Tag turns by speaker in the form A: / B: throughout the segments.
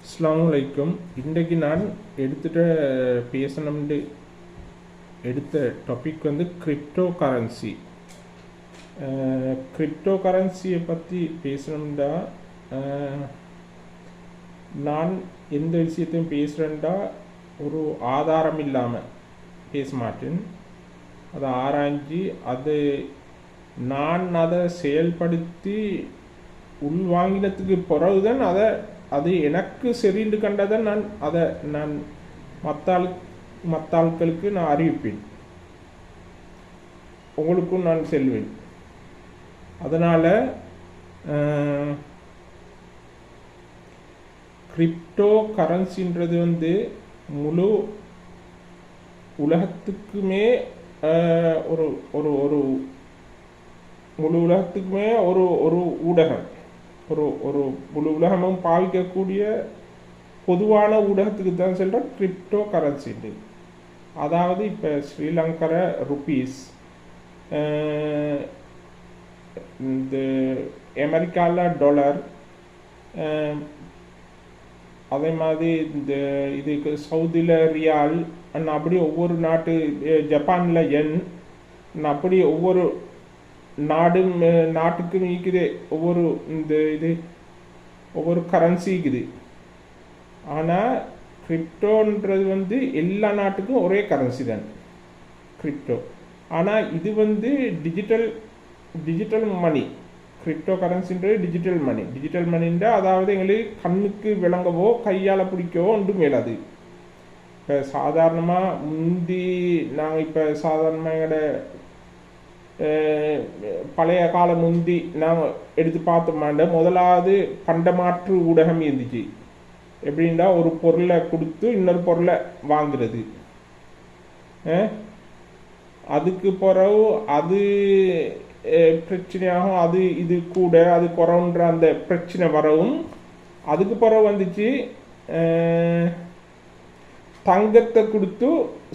A: அஸ்ஸலாமு அலைக்கும். இன்றைக்கு நான் பேசணும்னு எடுத்த டாபிக் வந்து கிரிப்டோ கரன்சி. கிரிப்டோ கரன்சியை பற்றி பேசணும்டா நான் எந்த விஷயத்தையும் பேசுகிறேன்டா ஒரு ஆதாரம் இல்லாமல் பேச மாட்டேன். அதை ஆராய்ஞ்சி நான் அதை செயல்படுத்தி உள்வாங்கினத்துக்கு பிறகுதான் அது எனக்கு சரின்னு கண்டதை நான் மற்ற ஆட்களுக்கு நான் அறிவிப்பேன், உங்களுக்கும் நான் செல்வேன். அதனால் கிரிப்டோ கரன்சின்றது வந்து முழு உலகத்துக்குமே ஒரு ஒரு ஒரு முழு உலகத்துக்குமே ஒரு ஒரு ஊடகம், ஒரு முழு உலகமும் பாவிக்கக்கூடிய பொதுவான ஊடகத்துக்கு தான் சொல்கிற கிரிப்டோ கரன்சின்னு. அதாவது இப்போ ஸ்ரீலங்கா ருபீஸ், இந்த அமெரிக்காவில் டாலர், அதே மாதிரி இந்த இதுக்கு சவுதியில் ரியால், அப்படி ஒவ்வொரு நாட்டு, ஜப்பானில் என், அப்படி ஒவ்வொரு நாட்டுக்கும் இருக்குது ஒவ்வொரு ஒவ்வொரு கரன்சி இருக்குது. ஆனால் கிரிப்டோன்றது வந்து எல்லா நாட்டுக்கும் ஒரே கரன்சி தான் கிரிப்டோ. ஆனால் இது வந்து டிஜிட்டல் மணி. கிரிப்டோ கரன்சின்றது டிஜிட்டல் மணின்றா அதாவது எங்களுக்கு கண்ணுக்கு விளங்கவோ கையால் பிடிக்கவோ ஒன்றும் மேலாது. இப்போ சாதாரணமாக நாங்கள் இப்போ சாதாரணமாக எங்களோட பழைய காலம் நாங்கள் எடுத்து பார்த்தோம்னா முதலாவது பண்டமாற்று ஊடகம் இருந்துச்சு. எப்படின்னா ஒரு பொருளை கொடுத்து இன்னொரு பொருளை வாங்குறது. அதுக்கு பிறகு அது பிரச்சனையாகும், இது கூட அது குறவுன்ற அந்த பிரச்சனை வரவும் அதுக்கு பிறகு வந்துச்சு தங்கத்தை கொடுத்து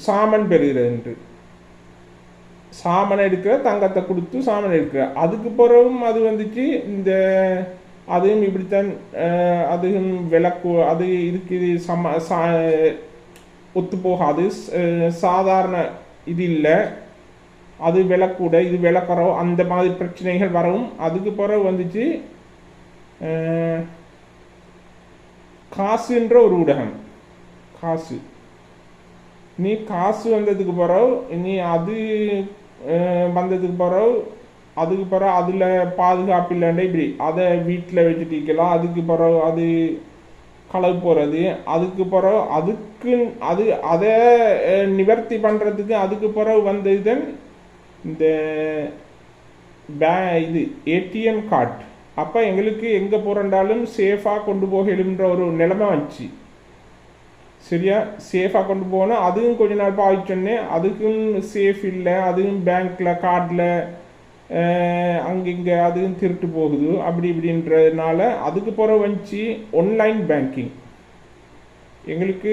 A: சாமன் பெறுகிறது, சாமனை எடுக்கிற தங்கத்தை கொடுத்து சாமனை எடுக்கிற. அதுக்கு பிறகும் அது வந்துச்சு அதுவும் இப்படித்தான், அதுவும் விளக்கு அது இருக்குது ஒத்து போகாது, சாதாரண இது இல்லை, அது விளக்கூட இது விளக்குறோம், அந்த மாதிரி பிரச்சனைகள் வரவும் அதுக்கு பிறகு வந்துச்சு காசுன்ற ஒரு ஊடகம். காசு வந்ததுக்கு பிறகு அது வந்ததுக்கு பிறகு அதுக்கு பிறகு அதில் பாதுகாப்பு இல்லைண்டே இப்படி அதை வீட்டில் வச்சுட்டு இருக்கலாம். அதுக்கு பிறகு அது களவு போகிறது. அதுக்கு பிறகு அதை நிவர்த்தி பண்ணுறதுக்கு அதுக்கு பிறகு வந்ததுதான் இந்த ஏடிஎம் கார்டு. அப்போ எங்களுக்கு எங்கே போகிறண்டாலும் சேஃபாக கொண்டு போகலுன்ற ஒரு நிலைமை வந்துச்சு. சரியா, சேஃபாக கொண்டு போனால் அதுவும் கொஞ்ச நாள் பாவிச்சோன்னே அதுக்கும் சேஃப் இல்லை, அதுவும் பேங்க்கில் கார்டில் அங்கங்கே அதுவும் திருட்டு போகுது அப்படி இப்படின்றதுனால அதுக்கு பிறகு வந்துச்சு ஆன்லைன் பேங்கிங். எங்களுக்கு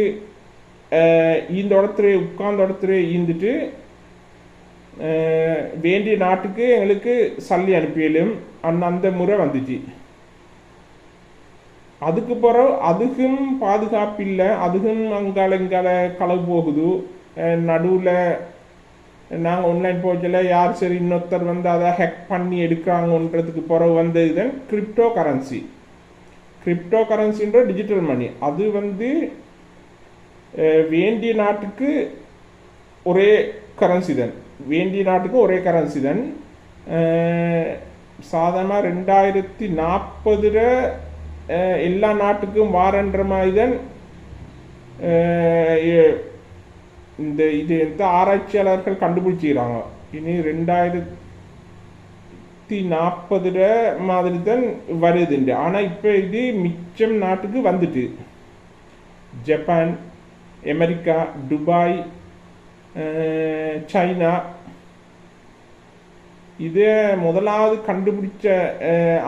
A: இந்த உட்கார்ந்த இடத்துல இருந்துட்டு வேண்டிய நாட்டுக்கு எங்களுக்கு சல்லி அனுப்பியலும் அந்த முறை வந்துச்சு. அதுக்கு பிறகு அதுக்கும் பாதுகாப்பு இல்லை, அதுக்கும் இங்கால களவு போகுது. நடுவில் நாங்கள் ஆன்லைன் போச்சல யார் சரி இன்னொருத்தர் வந்து அதை ஹேக் பண்ணி எடுக்கிறாங்கன்றதுக்கு பிறகு வந்தது தான் கிரிப்டோ கரன்சி. கிரிப்டோ கரன்சின்ற டிஜிட்டல் மணி. அது வந்து வேண்டிய நாட்டுக்கு ஒரே கரன்சி தான், சாதாரணமாக 2040 எல்லா நாட்டுக்கும் வாரன்ற மாதிரி தான் இந்த ஆராய்ச்சியாளர்கள் கண்டுபிடிச்சிக்கிறாங்க. இனி 2040 மாதிரி தான் வருதுண்டு. ஆனால் இப்போ இது மிச்சம் நாட்டுக்கு வந்துட்டு ஜப்பான், அமெரிக்கா, துபாய், சைனா. இதை முதலாவது கண்டுபிடிச்ச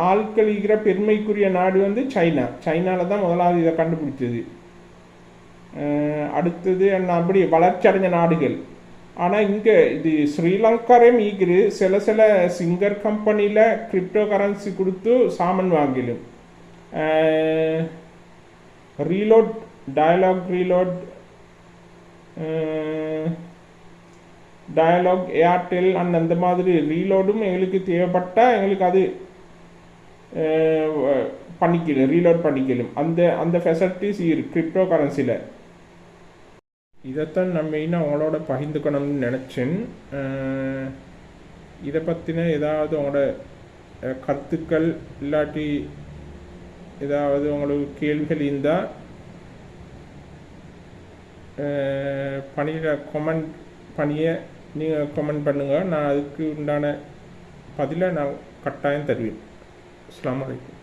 A: ஆட்கள் இருக்கிற பெருமைக்குரிய நாடு வந்து சைனால தான் முதலாவது இதை கண்டுபிடிச்சது. அடுத்தது அப்படி வளர்ச்சி அடைஞ்ச நாடுகள். ஆனால் இங்கே இது ஸ்ரீலங்காரையும் ஈக்குது. சில சிங்கர் கம்பெனியில் கிரிப்டோ கரன்சி கொடுத்து சாமான் வாங்கிலும். ரீலோட், டயலாக் ரீலோட், டயலாக் ஏர்டெல் அந்த மாதிரி ரீலோடும் எங்களுக்கு தேவைப்பட்டால் எங்களுக்கு அது பண்ணிக்கலும், ரீலோட் பண்ணிக்கலும். அந்த ஃபெசிலிட்டிஸ் இருக்குது கிரிப்டோ கரன்சியில். இதைத்தான் நான் மெயினாக உங்களோட பகிர்ந்துக்கணும்னு நினச்சேன். இதை பற்றின ஏதாவது உங்களோட கருத்துக்கள் இல்லாட்டி ஏதாவது உங்களுக்கு கேள்விகள் இருந்தால் பணியில் கமெண்ட் நீங்கள் கமெண்ட் பண்ணுங்கள். நான் அதுக்கு உண்டான பதிலை நான் கட்டாயம் தருவேன். அஸ்ஸலாமு அலைக்கும்.